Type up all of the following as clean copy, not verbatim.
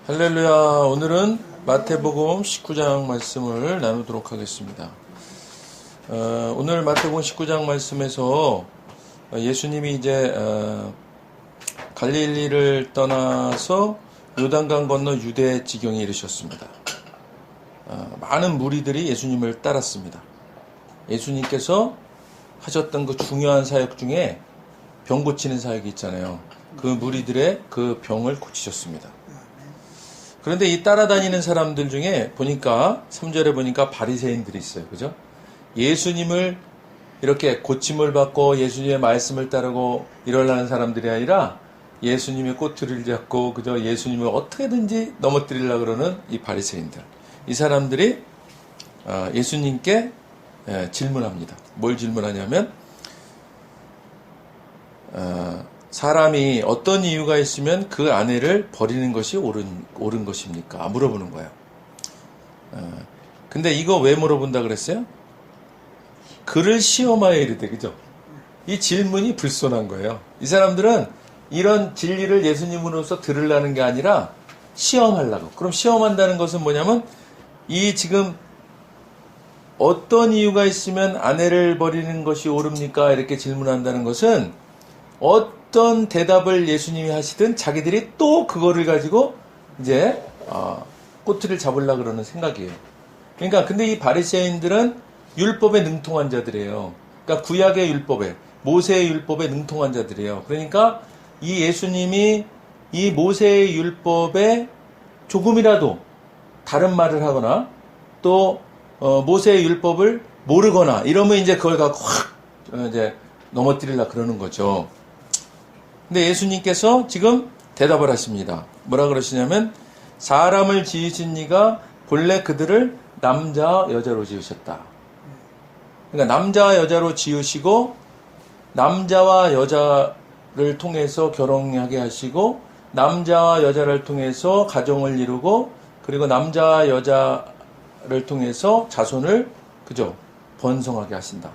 할렐루야. 오늘은 마태복음 19장 말씀을 나누도록 하겠습니다. 오늘 마태복음 19장 말씀에서 예수님이 이제 갈릴리를 떠나서 요단강 건너 유대 지경에 이르셨습니다. 많은 무리들이 예수님을 따랐습니다. 예수님께서 하셨던 그 중요한 사역 중에 병 고치는 사역이 있잖아요. 그 무리들의 그 병을 고치셨습니다. 그런데 이 따라다니는 사람들 중에 보니까 3절에 보니까 바리새인들이 있어요. 그죠? 예수님을 이렇게 고침을 받고 예수님의 말씀을 따르고 이러려는 사람들이 아니라 예수님의 꼬투리를 잡고 그저 예수님을 어떻게든지 넘어뜨리려고 그러는 이 바리새인들. 이 사람들이 예수님께 질문합니다. 뭘 질문하냐면 사람이 어떤 이유가 있으면 그 아내를 버리는 것이 옳은 것입니까? 물어보는 거예요. 근데 이거 왜 물어본다 그랬어요? 그를 시험하여 이르되, 그죠? 이 질문이 불손한 거예요. 이 사람들은 이런 진리를 예수님으로서 들으려는 게 아니라 시험하려고. 그럼 시험한다는 것은 뭐냐면 이 지금 어떤 이유가 있으면 아내를 버리는 것이 옳습니까? 이렇게 질문한다는 것은 어떤 대답을 예수님이 하시든 자기들이 또 그거를 가지고 이제 꼬투리를 잡으려고 그러는 생각이에요. 그러니까 근데 이 바리새인들은 율법에 능통한 자들이에요. 그러니까 구약의 율법에, 모세의 율법에 능통한 자들이에요. 그러니까 이 예수님이 이 모세의 율법에 조금이라도 다른 말을 하거나 또 모세의 율법을 모르거나 이러면 이제 그걸 갖고 확 이제 넘어뜨리려고 그러는 거죠. 근데 예수님께서 지금 대답을 하십니다. 뭐라 그러시냐면 사람을 지으신 이가 본래 그들을 남자와 여자로 지으셨다. 그러니까 남자와 여자로 지으시고 남자와 여자를 통해서 결혼하게 하시고 남자와 여자를 통해서 가정을 이루고 그리고 남자와 여자를 통해서 자손을 그죠? 번성하게 하신다.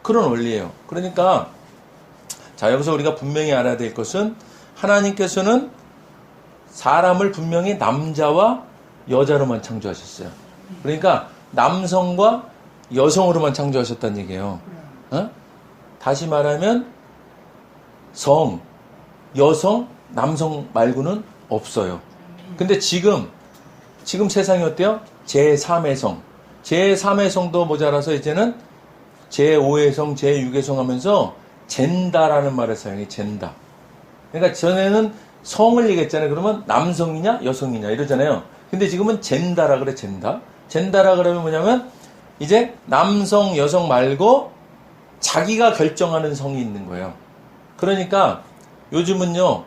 그런 원리예요. 그러니까 자, 여기서 우리가 분명히 알아야 될 것은 하나님께서는 사람을 분명히 남자와 여자로만 창조하셨어요. 그러니까 남성과 여성으로만 창조하셨다는 얘기예요. 다시 말하면 여성, 남성 말고는 없어요. 근데 지금 세상이 어때요? 제3의 성. 제3의 성도 모자라서 이제는 제5의 성, 제6의 성 하면서 젠다라는 말을 사용해, 젠다. 그러니까 전에는 성을 얘기했잖아요. 그러면 남성이냐, 여성이냐 이러잖아요. 근데 지금은 젠다라 그래, 젠다. 젠다라 그러면 뭐냐면 이제 남성, 여성 말고 자기가 결정하는 성이 있는 거예요. 그러니까 요즘은요,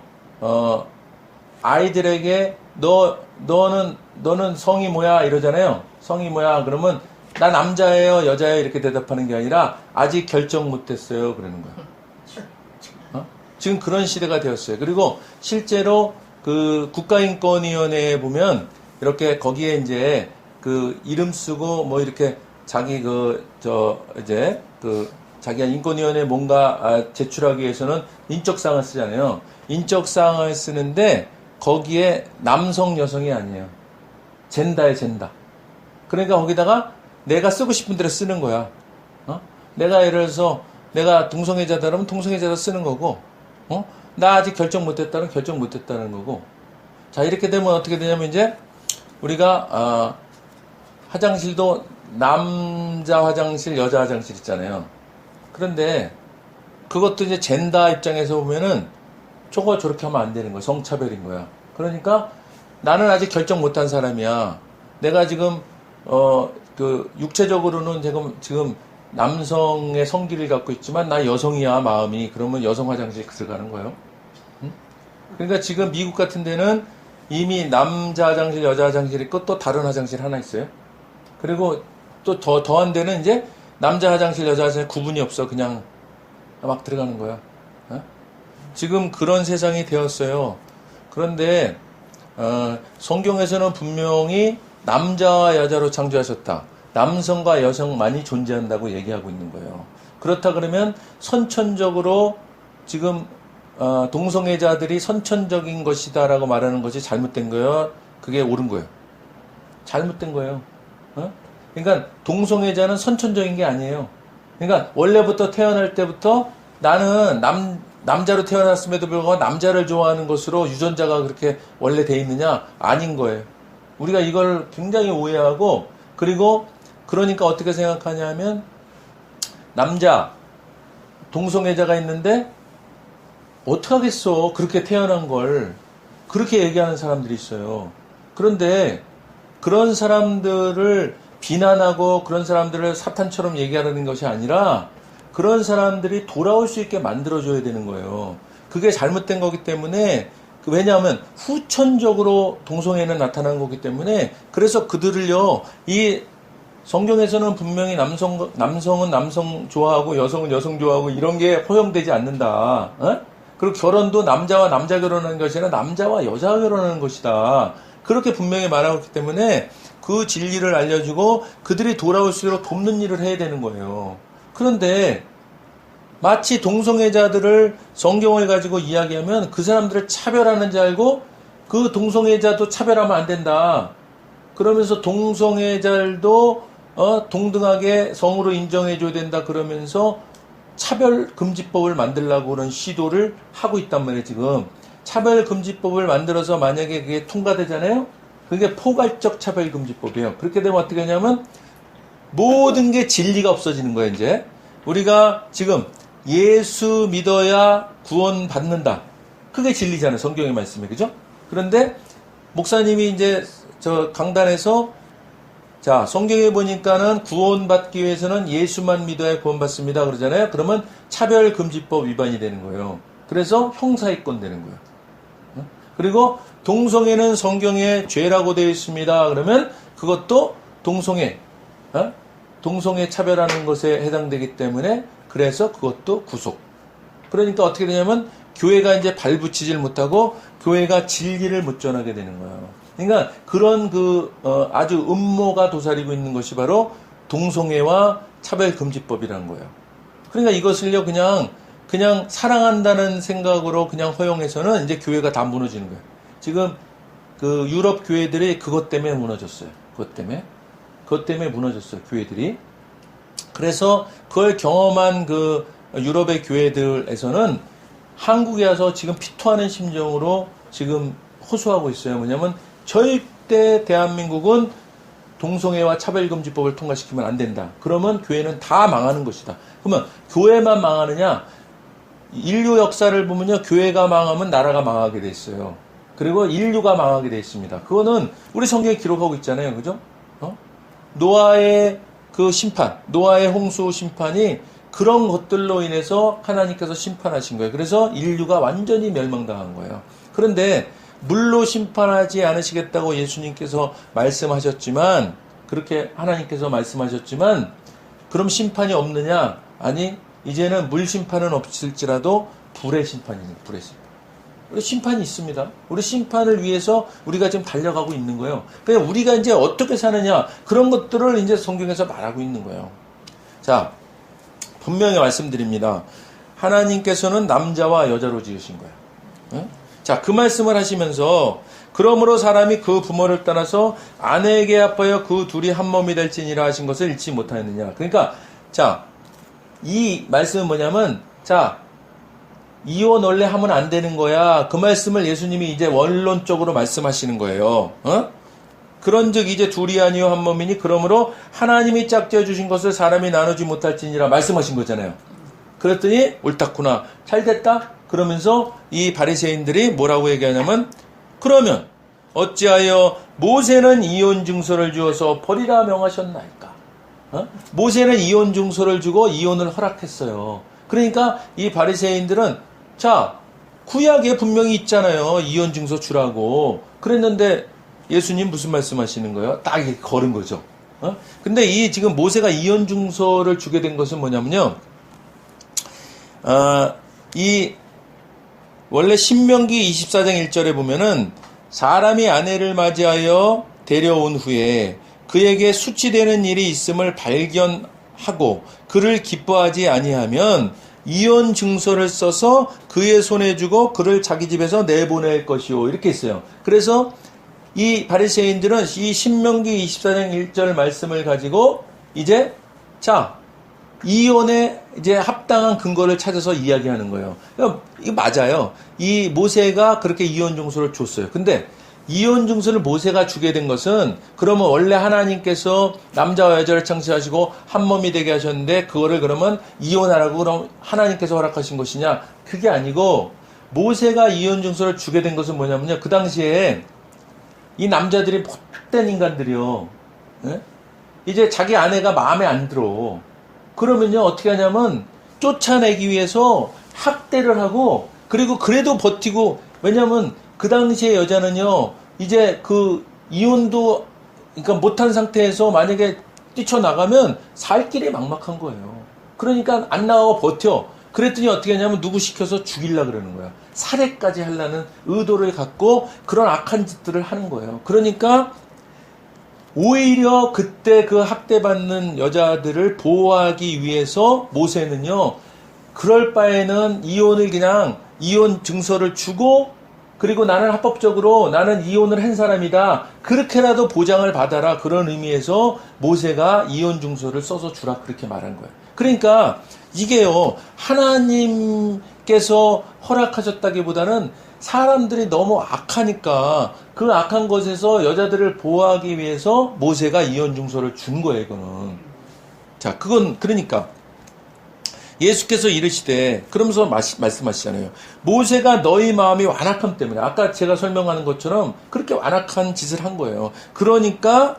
아이들에게 너는 성이 뭐야? 이러잖아요. 성이 뭐야? 그러면 나 남자예요, 여자예요 이렇게 대답하는 게 아니라 아직 결정 못했어요 그러는 거야. 지금 그런 시대가 되었어요. 그리고 실제로 그 국가인권위원회에 보면 이렇게 거기에 이제 그 이름 쓰고 뭐 이렇게 자기 자기가 인권위원회에 뭔가 제출하기 위해서는 인적사항을 쓰잖아요. 인적사항을 쓰는데 거기에 남성 여성이 아니에요. 젠다에 젠다. 그러니까 거기다가 내가 쓰고 싶은 대로 쓰는 거야. 내가 예를 들어서 내가 동성애자다 그러면 동성애자다 쓰는 거고, 나 아직 결정 못했다는 결정 못했다는 거고. 자, 이렇게 되면 어떻게 되냐면 이제 우리가 화장실도 남자 화장실, 여자 화장실 있잖아요. 그런데 그것도 이제 젠다 입장에서 보면은 저렇게 하면 안 되는 거야. 성차별인 거야. 그러니까 나는 아직 결정 못한 사람이야. 내가 지금 육체적으로는 지금 남성의 성기를 갖고 있지만 나 여성이야 마음이. 그러면 여성 화장실 들어가는 거예요. 응? 그러니까 지금 미국 같은 데는 이미 남자 화장실, 여자 화장실 있고 또 다른 화장실 하나 있어요. 그리고 또 더한 데는 이제 남자 화장실, 여자 화장실 구분이 없어. 그냥 막 들어가는 거야. 지금 그런 세상이 되었어요. 그런데 성경에서는 분명히 남자와 여자로 창조하셨다. 남성과 여성만이 존재한다고 얘기하고 있는 거예요. 그렇다 그러면 선천적으로 지금 동성애자들이 선천적인 것이다라고 말하는 것이 잘못된 거예요? 그게 옳은 거예요. 잘못된 거예요. 그러니까 동성애자는 선천적인 게 아니에요. 그러니까 원래부터 태어날 때부터 나는 남자로 태어났음에도 불구하고 남자를 좋아하는 것으로 유전자가 그렇게 원래 돼 있느냐? 아닌 거예요. 우리가 이걸 굉장히 오해하고, 그리고 그러니까 어떻게 생각하냐면 남자 동성애자가 있는데 어떡하겠어, 그렇게 태어난 걸. 그렇게 얘기하는 사람들이 있어요. 그런데 그런 사람들을 비난하고 그런 사람들을 사탄처럼 얘기하는 것이 아니라 그런 사람들이 돌아올 수 있게 만들어줘야 되는 거예요. 그게 잘못된 거기 때문에, 왜냐하면 후천적으로 동성애는 나타난 거기 때문에, 그래서 그들을요, 이 성경에서는 분명히 남성은 남성 좋아하고 여성은 여성 좋아하고 이런 게 허용되지 않는다. 그리고 결혼도 남자와 남자 결혼하는 것이 아니라 남자와 여자가 결혼하는 것이다. 그렇게 분명히 말하고 있기 때문에 그 진리를 알려주고 그들이 돌아올수록 돕는 일을 해야 되는 거예요. 그런데 마치 동성애자들을 성경을 가지고 이야기하면 그 사람들을 차별하는 줄 알고 그 동성애자도 차별하면 안 된다. 그러면서 동성애자들도 동등하게 성으로 인정해줘야 된다. 그러면서 차별금지법을 만들려고 그런 시도를 하고 있단 말이에요, 지금. 차별금지법을 만들어서 만약에 그게 통과되잖아요? 그게 포괄적 차별금지법이에요. 그렇게 되면 어떻게 하냐면 모든 게 진리가 없어지는 거예요, 이제. 우리가 지금 예수 믿어야 구원받는다. 그게 진리잖아요, 성경의 말씀에. 그죠? 그런데 목사님이 이제 저 강단에서 자, 성경에 보니까는 구원받기 위해서는 예수만 믿어야 구원받습니다. 그러잖아요. 그러면 차별금지법 위반이 되는 거예요. 그래서 형사입건 되는 거예요. 그리고 동성애는 성경에 죄라고 되어 있습니다. 그러면 그것도 동성애 차별하는 것에 해당되기 때문에 그래서 그것도 구속. 그러니까 어떻게 되냐면 교회가 이제 발붙이질 못하고 교회가 진리를 못 전하게 되는 거예요. 그러니까 그런 아주 음모가 도사리고 있는 것이 바로 동성애와 차별금지법이라는 거예요. 그러니까 이것을요 그냥 사랑한다는 생각으로 그냥 허용해서는 이제 교회가 다 무너지는 거예요. 지금 그 유럽 교회들이 그것 때문에 무너졌어요. 그것 때문에 무너졌어요, 교회들이. 그래서 그걸 경험한 그 유럽의 교회들에서는 한국에 와서 지금 피토하는 심정으로 지금 호소하고 있어요. 뭐냐면 절대 대한민국은 동성애와 차별금지법을 통과시키면 안 된다. 그러면 교회는 다 망하는 것이다. 그러면 교회만 망하느냐? 인류 역사를 보면요, 교회가 망하면 나라가 망하게 돼 있어요. 그리고 인류가 망하게 돼 있습니다. 그거는 우리 성경에 기록하고 있잖아요, 그죠? 노아의 그 심판, 노아의 홍수 심판이 그런 것들로 인해서 하나님께서 심판하신 거예요. 그래서 인류가 완전히 멸망당한 거예요. 그런데 물로 심판하지 않으시겠다고 예수님께서 말씀하셨지만, 그렇게 하나님께서 말씀하셨지만, 그럼 심판이 없느냐? 아니, 이제는 물 심판은 없을지라도 불의 심판입니다. 불의 심판. 우리 심판이 있습니다. 우리 심판을 위해서 우리가 지금 달려가고 있는 거예요. 그러니까 우리가 이제 어떻게 사느냐, 그런 것들을 이제 성경에서 말하고 있는 거예요. 자, 분명히 말씀드립니다. 하나님께서는 남자와 여자로 지으신 거예요. 응? 자, 그 말씀을 하시면서 그러므로 사람이 그 부모를 떠나서 아내에게 합하여 그 둘이 한 몸이 될지니라 하신 것을 잊지 못하였느냐. 그러니까 자, 이 말씀은 뭐냐면, 자, 이혼 원래 하면 안 되는 거야. 그 말씀을 예수님이 이제 원론적으로 말씀하시는 거예요. 그런즉 이제 둘이 아니요 한 몸이니 그러므로 하나님이 짝지어 주신 것을 사람이 나누지 못할지니라 말씀하신 거잖아요. 그랬더니 옳다구나, 잘됐다. 그러면서 이 바리새인들이 뭐라고 얘기하냐면, 그러면 어찌하여 모세는 이혼 증서를 주어서 버리라 명하셨나이까? 모세는 이혼 증서를 주고 이혼을 허락했어요. 그러니까 이 바리새인들은 자, 구약에 분명히 있잖아요, 이혼 증서 주라고. 그랬는데 예수님 무슨 말씀하시는 거예요? 딱 이렇게 걸은 거죠. 근데 이 지금 모세가 이혼 증서를 주게 된 것은 뭐냐면요, 이 원래 신명기 24장 1절에 보면은 사람이 아내를 맞이하여 데려온 후에 그에게 수치되는 일이 있음을 발견하고 그를 기뻐하지 아니하면 이혼 증서를 써서 그의 손에 주고 그를 자기 집에서 내보낼 것이요, 이렇게 있어요. 그래서 이 바리새인들은 이 신명기 24장 1절 말씀을 가지고 이제 자 이혼에 이제 합당한 근거를 찾아서 이야기하는 거예요. 그러니까 이거 맞아요. 이 모세가 그렇게 이혼 증서를 줬어요. 근데 이혼 증서를 모세가 주게 된 것은 그러면 원래 하나님께서 남자와 여자를 창시하시고 한 몸이 되게 하셨는데 그거를 그러면 이혼하라고 그럼 하나님께서 허락하신 것이냐? 그게 아니고 모세가 이혼 증서를 주게 된 것은 뭐냐면요. 그 당시에 이 남자들이 못된 인간들이요. 예? 이제 자기 아내가 마음에 안 들어. 그러면요 어떻게 하냐면 쫓아내기 위해서 학대를 하고 그리고 그래도 버티고 왜냐면 그 당시에 여자는요 이제 그 이혼도 그러니까 못한 상태에서 만약에 뛰쳐나가면 살 길이 막막한 거예요. 그러니까 안 나가고 버텨. 그랬더니 어떻게 하냐면 누구 시켜서 죽이려 그러는 거야. 살해까지 하려는 의도를 갖고 그런 악한 짓들을 하는 거예요. 그러니까 오히려 그때 그 학대받는 여자들을 보호하기 위해서 모세는요, 그럴 바에는 이혼을 그냥 이혼 증서를 주고, 그리고 나는 합법적으로 나는 이혼을 한 사람이다. 그렇게라도 보장을 받아라. 그런 의미에서 모세가 이혼 증서를 써서 주라. 그렇게 말한 거예요. 그러니까 이게요, 하나님께서 허락하셨다기보다는 사람들이 너무 악하니까 그 악한 것에서 여자들을 보호하기 위해서 모세가 이혼 증서를 준 거예요, 이거는. 자, 그건, 그러니까. 예수께서 이르시되, 그러면서 말씀하시잖아요. 모세가 너희 마음이 완악함 때문에, 아까 제가 설명하는 것처럼 그렇게 완악한 짓을 한 거예요. 그러니까,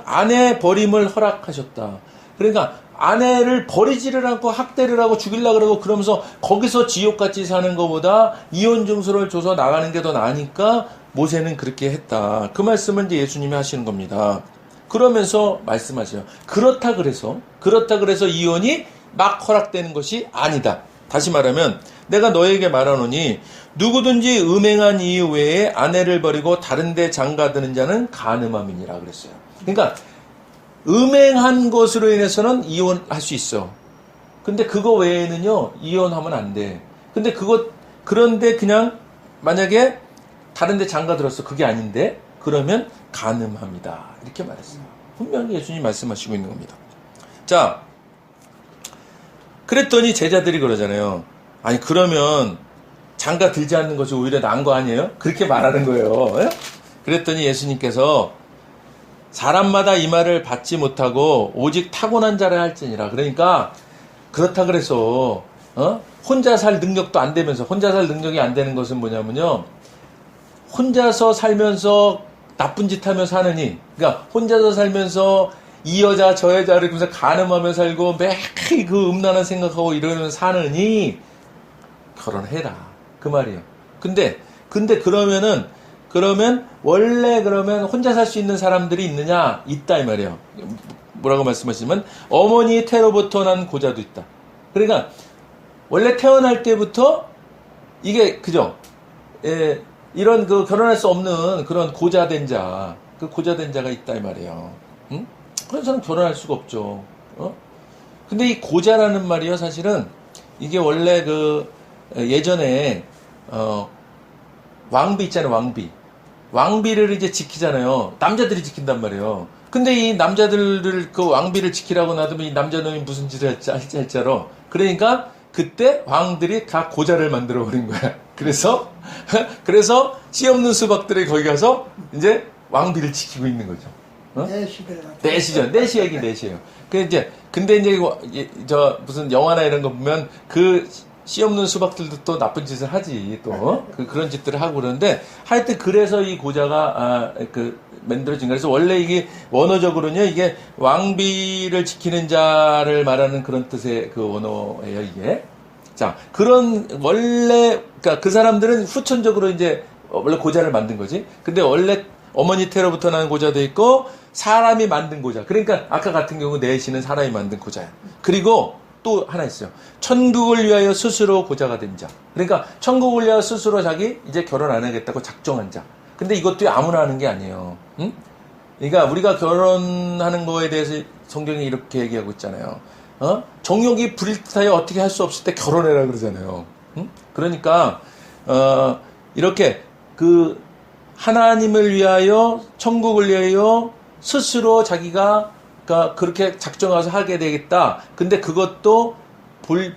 아내 버림을 허락하셨다. 그러니까, 아내를 버리지를 않고 학대를 하고 죽이려고 그러고 그러면서 거기서 지옥같이 사는 것보다 이혼 증서를 줘서 나가는 게 더 나으니까 모세는 그렇게 했다. 그 말씀을 이제 예수님이 하시는 겁니다. 그러면서 말씀하세요. 그렇다 그래서 이혼이 막 허락되는 것이 아니다. 다시 말하면 내가 너에게 말하노니 누구든지 음행한 이유 외에 아내를 버리고 다른 데 장가드는 자는 간음함이니라 그랬어요. 그러니까 음행한 것으로 인해서는 이혼할 수 있어. 근데 그거 외에는요, 이혼하면 안 돼. 근데 그런데 그냥 만약에 다른 데 장가 들었어. 그게 아닌데, 그러면 간음합니다. 이렇게 말했어요. 분명히 예수님이 말씀하시고 있는 겁니다. 자, 그랬더니 제자들이 그러잖아요. 아니, 그러면 장가 들지 않는 것이 오히려 나은 거 아니에요? 그렇게 말하는 거예요. 예? 그랬더니 예수님께서 사람마다 이 말을 받지 못하고 오직 타고난 자라 할지니라. 그러니까 그렇다 그래서 혼자 살 능력도 안 되면서 혼자 살 능력이 안 되는 것은 뭐냐면요. 혼자서 살면서 나쁜 짓 하며 사느니 그러니까 혼자서 살면서 이 여자 저 여자를 그래서 간음하며 살고 매일 그 음란한 생각하고 이러면서 사느니 결혼해라. 그 말이에요. 근데 그러면 원래 그러면 혼자 살 수 있는 사람들이 있느냐? 있다 이 말이에요. 뭐라고 말씀하시면 어머니 태로부터 난 고자도 있다. 그러니까 원래 태어날 때부터 이게 그죠? 예, 이런 그 결혼할 수 없는 그런 고자된 자, 그 고자된 자가 있다 이 말이에요. 응? 그런 사람 결혼할 수가 없죠. 근데 이 고자라는 말이요, 사실은 이게 원래 그 예전에 왕비 있잖아요, 왕비. 왕비를 이제 지키잖아요. 남자들이 지킨단 말이에요. 근데 이 남자들을 그 왕비를 지키라고 놔두면 이 남자놈이 무슨 짓을 할지로. 그러니까 그때 왕들이 다 고자를 만들어 버린 거야. 그래서 씨 없는 수박들이 거기 가서 이제 왕비를 지키고 있는 거죠. 내시죠. 내시예요. 근데 이제 무슨 영화나 이런 거 보면 씨 없는 수박들도 또 나쁜 짓을 하지, 또. 그런 짓들을 하고 그러는데, 하여튼 그래서 이 고자가, 만들어진 거예요. 그래서 원래 이게, 원어적으로는요, 이게 왕비를 지키는 자를 말하는 그런 뜻의 그 원어예요, 이게. 자, 그러니까 그 사람들은 후천적으로 이제, 원래 고자를 만든 거지. 근데 원래 어머니 태로부터 나는 고자도 있고, 사람이 만든 고자. 그러니까 아까 같은 경우 내시는 사람이 만든 고자야. 그리고, 또 하나 있어요. 천국을 위하여 스스로 고자가 된 자. 그러니까 천국을 위하여 스스로 자기 이제 결혼 안 하겠다고 작정한 자. 근데 이것도 아무나 하는 게 아니에요. 응? 그러니까 우리가 결혼하는 거에 대해서 성경이 이렇게 얘기하고 있잖아요. 정욕이 불일듯하여 어떻게 할 수 없을 때 결혼해라 그러잖아요. 응? 그러니까 이렇게 하나님을 위하여 천국을 위하여 스스로 자기가 그렇게 작정해서 하게 되겠다. 근데 그것도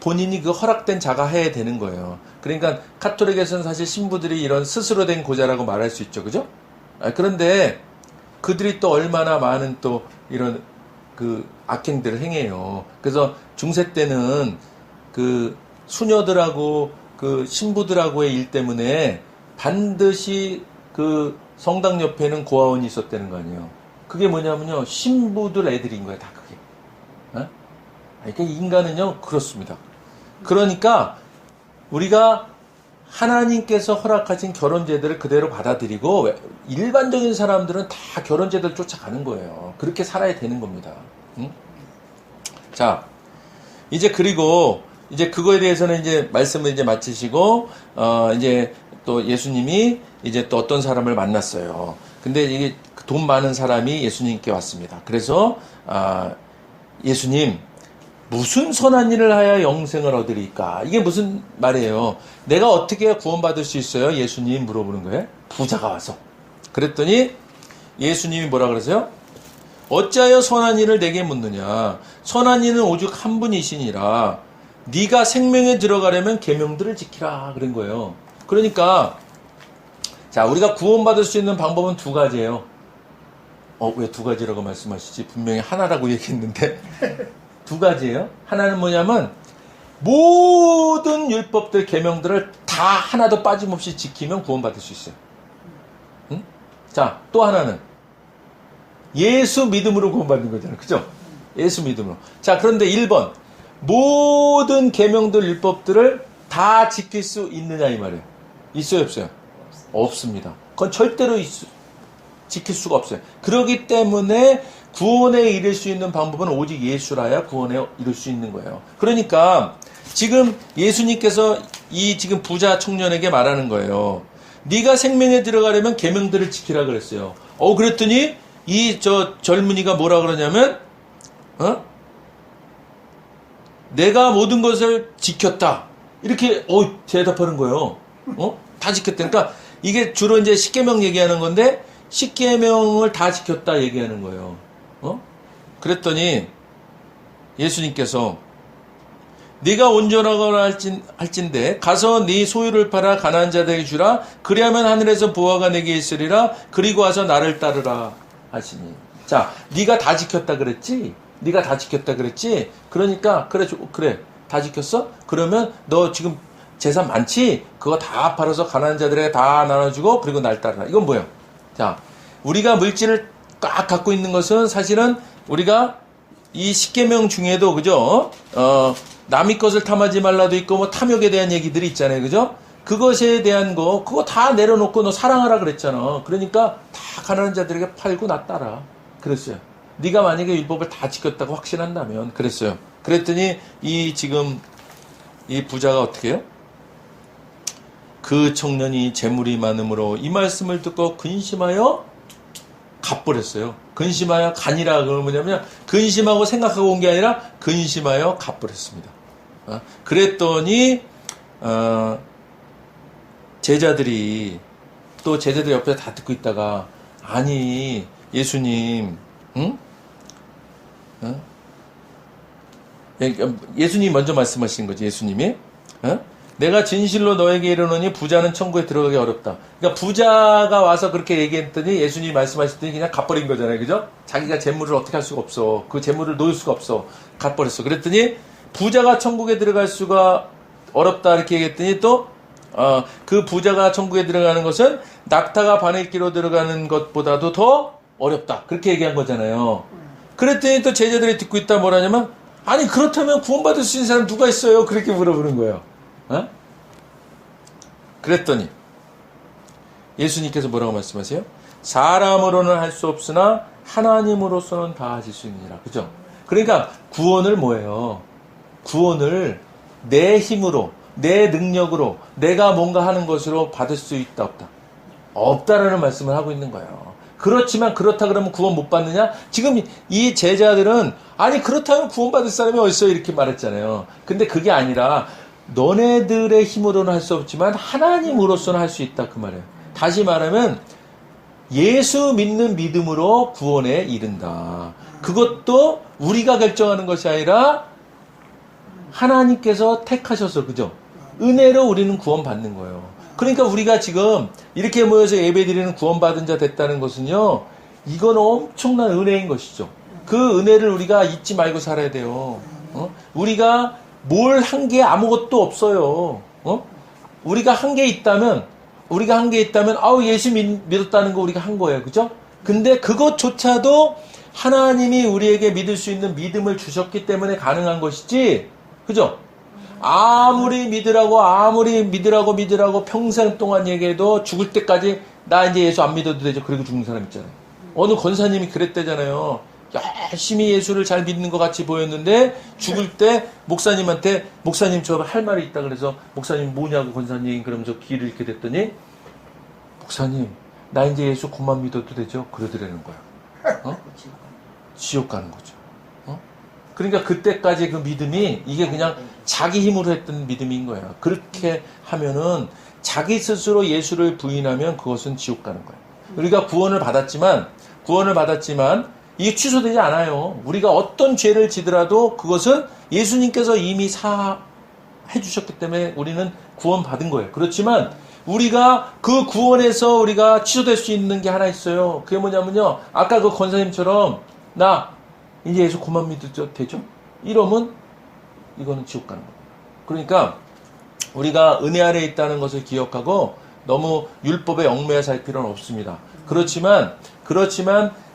본인이 그 허락된 자가 해야 되는 거예요. 그러니까 카톨릭에서는 사실 신부들이 이런 스스로 된 고자라고 말할 수 있죠. 그죠? 그런데 그들이 또 얼마나 많은 또 이런 그 악행들을 행해요. 그래서 중세 때는 그 수녀들하고 그 신부들하고의 일 때문에 반드시 그 성당 옆에는 고아원이 있었다는 거 아니에요. 그게 뭐냐면요, 신부들 애들인 거야, 다 그게. 그러니까 인간은요 그렇습니다. 그러니까 우리가 하나님께서 허락하신 결혼제도를 그대로 받아들이고 일반적인 사람들은 다 결혼제도를 쫓아가는 거예요. 그렇게 살아야 되는 겁니다. 응? 자, 이제 그리고 이제 그거에 대해서는 이제 말씀을 이제 마치시고 이제 또 예수님이 이제 또 어떤 사람을 만났어요. 근데 이게 돈 많은 사람이 예수님께 왔습니다. 그래서 예수님, 무슨 선한 일을 하여 영생을 얻으리까? 이게 무슨 말이에요? 내가 어떻게 구원받을 수 있어요? 예수님 물어보는 거예요. 부자가 와서. 그랬더니 예수님이 뭐라 그러세요? 어찌하여 선한 일을 내게 묻느냐? 선한 이는 오직 한 분이시니라. 네가 생명에 들어가려면 계명들을 지키라. 그런 거예요. 그러니까 자, 우리가 구원받을 수 있는 방법은 두 가지예요. 왜 두 가지라고 말씀하시지? 분명히 하나라고 얘기했는데 두 가지예요. 하나는 뭐냐면 모든 율법들, 계명들을 다 하나도 빠짐없이 지키면 구원받을 수 있어요. 응? 자, 또 하나는 예수 믿음으로 구원받는 거잖아요. 그죠? 예수 믿음으로. 자, 그런데 1번. 모든 계명들, 율법들을 다 지킬 수 있느냐 이 말이에요. 있어요, 없어요? 없습니다. 그건 절대로 지킬 수가 없어요. 그렇기 때문에 구원에 이를 수 있는 방법은 오직 예수라야 구원에 이를 수 있는 거예요. 그러니까 지금 예수님께서 이 지금 부자 청년에게 말하는 거예요. 네가 생명에 들어가려면 계명들을 지키라 그랬어요. 그랬더니 이 젊은이가 뭐라 그러냐면 내가 모든 것을 지켰다. 이렇게 대답하는 거예요. 다 지켰다. 그러니까 이게 주로 이제 십계명 얘기하는 건데 십계명을 다 지켰다 얘기하는 거예요. 그랬더니 예수님께서 네가 온전하거나 할진대 가서 네 소유를 팔아 가난한 자들에게 주라. 그리하면 하늘에서 보화가 내게 있으리라. 그리고 와서 나를 따르라 하시니. 자, 네가 다 지켰다 그랬지? 네가 다 지켰다 그랬지? 그러니까 그래 다 지켰어? 그러면 너 지금 재산 많지? 그거 다 팔아서 가난한 자들에게 다 나눠주고 그리고 날 따르라. 이건 뭐예요? 자, 우리가 물질을 꽉 갖고 있는 것은 사실은 우리가 이 십계명 중에도 그죠? 남의 것을 탐하지 말라도 있고 뭐 탐욕에 대한 얘기들이 있잖아요. 그죠? 그것에 대한 거 그거 다 내려놓고 너 사랑하라 그랬잖아. 그러니까 다 가난한 자들에게 팔고 나 따라. 그랬어요. 네가 만약에 율법을 다 지켰다고 확신한다면 그랬어요. 그랬더니 지금 이 부자가 어떻게 해요? 그 청년이 재물이 많음으로 이 말씀을 듣고 근심하여 갚버렸어요. 근심하여 간이라 그러면 뭐냐면 근심하고 생각하고 온 게 아니라 근심하여 갚버렸습니다. 그랬더니 제자들이 옆에서 다 듣고 있다가 아니 예수님 응? 예수님이 먼저 말씀하신 거지. 예수님이 내가 진실로 너에게 이르노니 부자는 천국에 들어가기 어렵다. 그러니까 부자가 와서 그렇게 얘기했더니 예수님이 말씀하셨더니 그냥 갚버린 거잖아요. 그죠? 자기가 재물을 어떻게 할 수가 없어. 그 재물을 놓을 수가 없어. 갚버렸어. 그랬더니 부자가 천국에 들어갈 수가 어렵다 이렇게 얘기했더니 또 그 부자가 천국에 들어가는 것은 낙타가 바늘기로 들어가는 것보다도 더 어렵다. 그렇게 얘기한 거잖아요. 그랬더니 또 제자들이 듣고 있다 뭐라냐면 아니 그렇다면 구원받을 수 있는 사람 누가 있어요? 그렇게 물어보는 거예요. 그랬더니 예수님께서 뭐라고 말씀하세요? 사람으로는 할 수 없으나 하나님으로서는 다 하실 수 있느니라. 그죠? 그러니까 구원을 뭐예요? 구원을 내 힘으로 내 능력으로 내가 뭔가 하는 것으로 받을 수 있다 없다? 없다라는 말씀을 하고 있는 거예요. 그렇지만 그렇다 그러면 구원 못 받느냐? 지금 이 제자들은 아니 그렇다면 구원받을 사람이 어딨어? 이렇게 말했잖아요. 근데 그게 아니라 너네들의 힘으로는 할 수 없지만 하나님으로서는 할 수 있다 그 말이에요. 다시 말하면 예수 믿는 믿음으로 구원에 이른다. 그것도 우리가 결정하는 것이 아니라 하나님께서 택하셔서, 그죠? 은혜로 우리는 구원받는 거예요. 그러니까 우리가 지금 이렇게 모여서 예배드리는 구원받은 자 됐다는 것은요, 이건 엄청난 은혜인 것이죠. 그 은혜를 우리가 잊지 말고 살아야 돼요. 우리가 뭘 한 게 아무것도 없어요. 우리가 한 게 있다면, 아우, 예수 믿었다는 거 우리가 한 거예요. 그죠? 근데 그것조차도 하나님이 우리에게 믿을 수 있는 믿음을 주셨기 때문에 가능한 것이지, 그죠? 아무리 믿으라고 평생 동안 얘기해도 죽을 때까지 나 이제 예수 안 믿어도 되죠. 그리고 죽는 사람 있잖아요. 어느 권사님이 그랬대잖아요. 열심히 예수를 잘 믿는 것 같이 보였는데 죽을 때 목사님한테 목사님 저 할 말이 있다 그래서 목사님 뭐냐고 권사님 그러면서 귀를 이렇게 댔더니 목사님 나 이제 예수 그만 믿어도 되죠? 그러더라는 거야. 지옥 가는 거죠. 그러니까 그때까지 그 믿음이 이게 그냥 자기 힘으로 했던 믿음인 거예요. 그렇게 하면은 자기 스스로 예수를 부인하면 그것은 지옥 가는 거예요. 우리가 구원을 받았지만 이게 취소되지 않아요. 우리가 어떤 죄를 지더라도 그것은 예수님께서 이미 사해 주셨기 때문에 우리는 구원받은 거예요. 그렇지만 우리가 그 구원에서 우리가 취소될 수 있는 게 하나 있어요. 그게 뭐냐면요. 아까 그 권사님처럼 나 이제 예수 그만 믿어도 되죠? 이러면 이거는 지옥 가는 거예요. 그러니까 우리가 은혜 아래에 있다는 것을 기억하고 너무 율법에 얽매여 살 필요는 없습니다. 그렇지만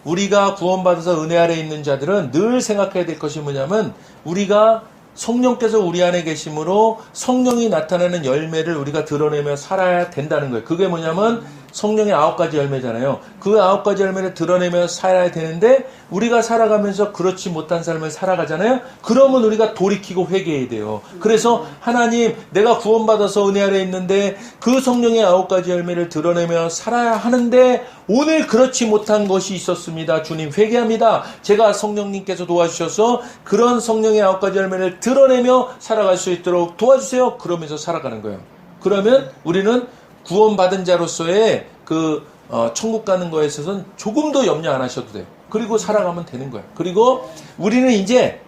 우리가 구원받아서 은혜 아래에 있는 자들은 늘 생각해야 될 것이 뭐냐면 우리가 성령께서 우리 안에 계심으로 성령이 나타내는 열매를 우리가 드러내며 살아야 된다는 거예요. 그게 뭐냐면 성령의 9가지 열매잖아요. 그 9가지 열매를 드러내며 살아야 되는데 우리가 살아가면서 그렇지 못한 삶을 살아가잖아요. 그러면 우리가 돌이키고 회개해야 돼요. 그래서 하나님 내가 구원받아서 은혜 아래에 있는데 그 성령의 9가지 열매를 드러내며 살아야 하는데 오늘 그렇지 못한 것이 있었습니다. 주님 회개합니다. 제가 성령님께서 도와주셔서 그런 성령의 9가지 열매를 드러내며 살아갈 수 있도록 도와주세요. 그러면서 살아가는 거예요. 그러면 우리는 구원받은 자로서의 천국 가는 거에 있어서는 조금도 염려 안 하셔도 돼요. 그리고 살아가면 되는 거예요. 그리고 우리는 이제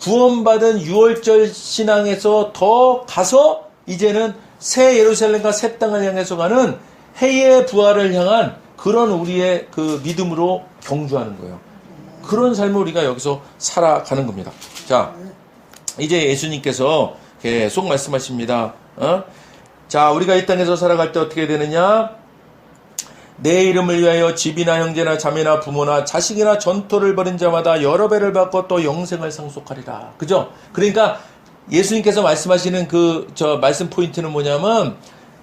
구원받은 유월절 신앙에서 더 가서 이제는 새 예루살렘과 새 땅을 향해서 가는 해의 부활을 향한 그런 우리의 그 믿음으로 경주하는 거예요. 그런 삶을 우리가 여기서 살아가는 겁니다. 자, 이제 예수님께서 계속 말씀하십니다. 자, 우리가 이 땅에서 살아갈 때 어떻게 되느냐? 내 이름을 위하여 집이나 형제나 자매나 부모나 자식이나 전토를 벌인 자마다 여러 배를 받고 또 영생을 상속하리라. 그죠? 그러니까 예수님께서 말씀하시는 말씀 포인트는 뭐냐면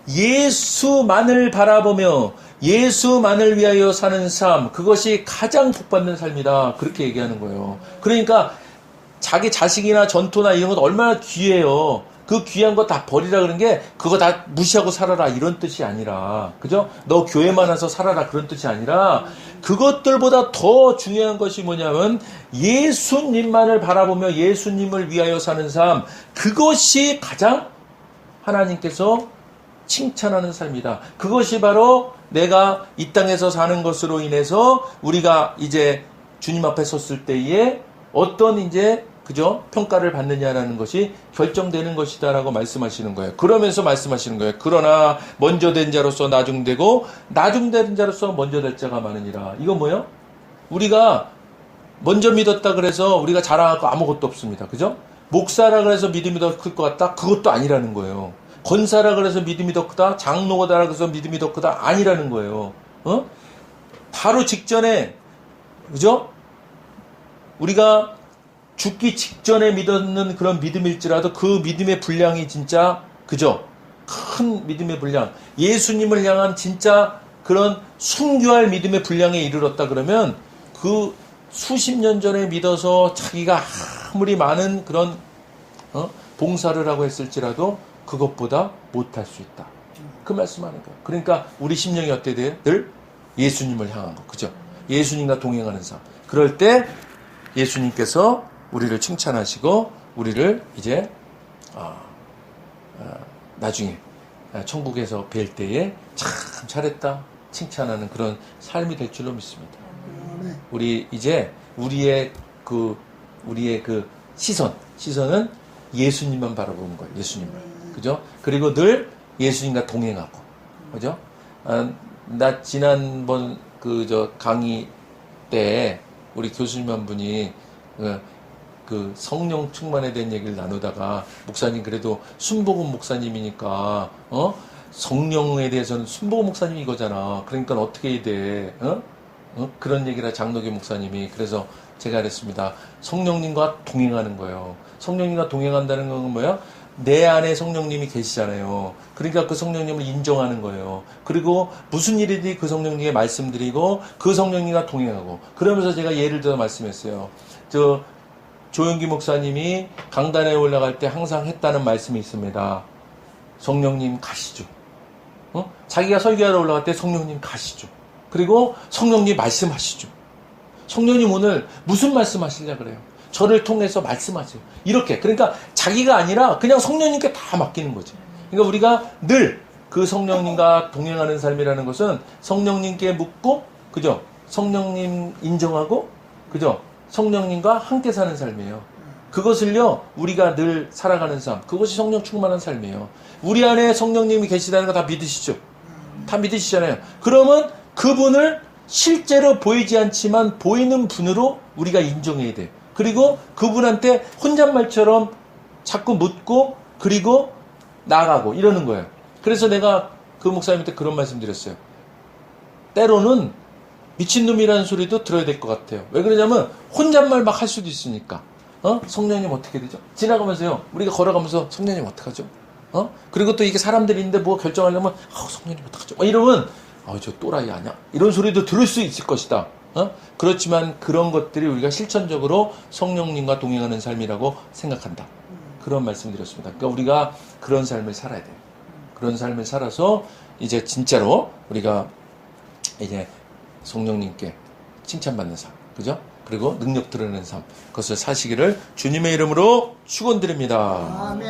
예수만을 바라보며 예수만을 위하여 사는 삶, 그것이 가장 복받는 삶이다. 그렇게 얘기하는 거예요. 그러니까 자기 자식이나 전토나 이런 것 얼마나 귀해요. 그 귀한 거 다 버리라 그런 게 그거 다 무시하고 살아라 이런 뜻이 아니라, 그죠? 너 교회만 와서 살아라 그런 뜻이 아니라 그것들보다 더 중요한 것이 뭐냐면 예수님만을 바라보며 예수님을 위하여 사는 삶, 그것이 가장 하나님께서 칭찬하는 삶이다. 그것이 바로 내가 이 땅에서 사는 것으로 인해서 우리가 이제 주님 앞에 섰을 때에 어떤 그죠? 평가를 받느냐라는 것이 결정되는 것이다라고 말씀하시는 거예요. 그러면서 말씀하시는 거예요. 그러나 먼저 된 자로서 나중되고 나중된 자로서 먼저 될 자가 많으니라. 이건 뭐예요? 우리가 먼저 믿었다 그래서 우리가 자랑하고 아무것도 없습니다. 그죠? 목사라 그래서 믿음이 더 클 것 같다? 그것도 아니라는 거예요. 권사라 그래서 믿음이 더 크다? 장로거다라 그래서 믿음이 더 크다? 아니라는 거예요. 바로 직전에, 그죠? 우리가 죽기 직전에 믿었는 그런 믿음일지라도 그 믿음의 분량이 진짜, 그죠? 큰 믿음의 분량. 예수님을 향한 진짜 그런 순교할 믿음의 분량에 이르렀다 그러면 그 수십 년 전에 믿어서 자기가 아무리 많은 그런 봉사를 하고 했을지라도 그것보다 못할 수 있다. 그 말씀하는 거예요. 그러니까 우리 심령이 어때야 돼요? 늘 예수님을 향한 거. 그죠? 예수님과 동행하는 삶. 그럴 때 예수님께서 우리를 칭찬하시고 우리를 이제 나중에 천국에서 뵐 때에 참 잘했다. 칭찬하는 그런 삶이 될 줄로 믿습니다. 아멘. 우리 이제 우리의 그 시선은 예수님만 바라보는 거예요. 예수님을. 그죠? 그리고 늘 예수님과 동행하고. 그죠? 나 지난번 강의 때 우리 교수님 한 분이 그 성령 충만에 대한 얘기를 나누다가 목사님 그래도 순복음 목사님이니까 성령에 대해서는 순복음 목사님이 이거잖아. 그러니까 어떻게 해야 돼? 그런 얘기를 장로교 목사님이. 그래서 제가 그랬습니다. 성령님과 동행하는 거예요. 성령님과 동행한다는 건 뭐야? 내 안에 성령님이 계시잖아요. 그러니까 그 성령님을 인정하는 거예요. 그리고 무슨 일이든지 그 성령님께 말씀드리고 그 성령님과 동행하고. 그러면서 제가 예를 들어 말씀했어요. 조영기 목사님이 강단에 올라갈 때 항상 했다는 말씀이 있습니다. 성령님 가시죠. 자기가 설교하러 올라갈 때 성령님 가시죠. 그리고 성령님 말씀하시죠. 성령님 오늘 무슨 말씀하시려고 그래요? 저를 통해서 말씀하세요. 이렇게. 그러니까 자기가 아니라 그냥 성령님께 다 맡기는 거지. 그러니까 우리가 늘 그 성령님과 동행하는 삶이라는 것은 성령님께 묻고, 그죠? 성령님 인정하고, 그죠? 성령님과 함께 사는 삶이에요. 그것을요, 우리가 늘 살아가는 삶. 그것이 성령 충만한 삶이에요. 우리 안에 성령님이 계시다는 거 다 믿으시죠? 다 믿으시잖아요. 그러면 그분을 실제로 보이지 않지만 보이는 분으로 우리가 인정해야 돼요. 그리고 그분한테 혼잣말처럼 자꾸 묻고 그리고 나가고 이러는 거예요. 그래서 내가 그 목사님한테 그런 말씀 드렸어요. 때로는 미친놈이라는 소리도 들어야 될 것 같아요. 왜 그러냐면 혼잣말 막 할 수도 있으니까. 성령님 어떻게 되죠? 지나가면서요. 우리가 걸어가면서 성령님 어떡하죠? 그리고 또 이게 사람들이 있는데 뭐 결정하려면 성령님 어떡하죠? 이러면 저 또라이 아니야? 이런 소리도 들을 수 있을 것이다. 그렇지만 그런 것들이 우리가 실천적으로 성령님과 동행하는 삶이라고 생각한다. 그런 말씀 드렸습니다. 그러니까 우리가 그런 삶을 살아야 돼요. 그런 삶을 살아서 이제 진짜로 우리가 이제 성령님께 칭찬받는 삶, 그죠? 그리고 능력 드러내는 삶, 그것을 사시기를 주님의 이름으로 축원드립니다. 아멘.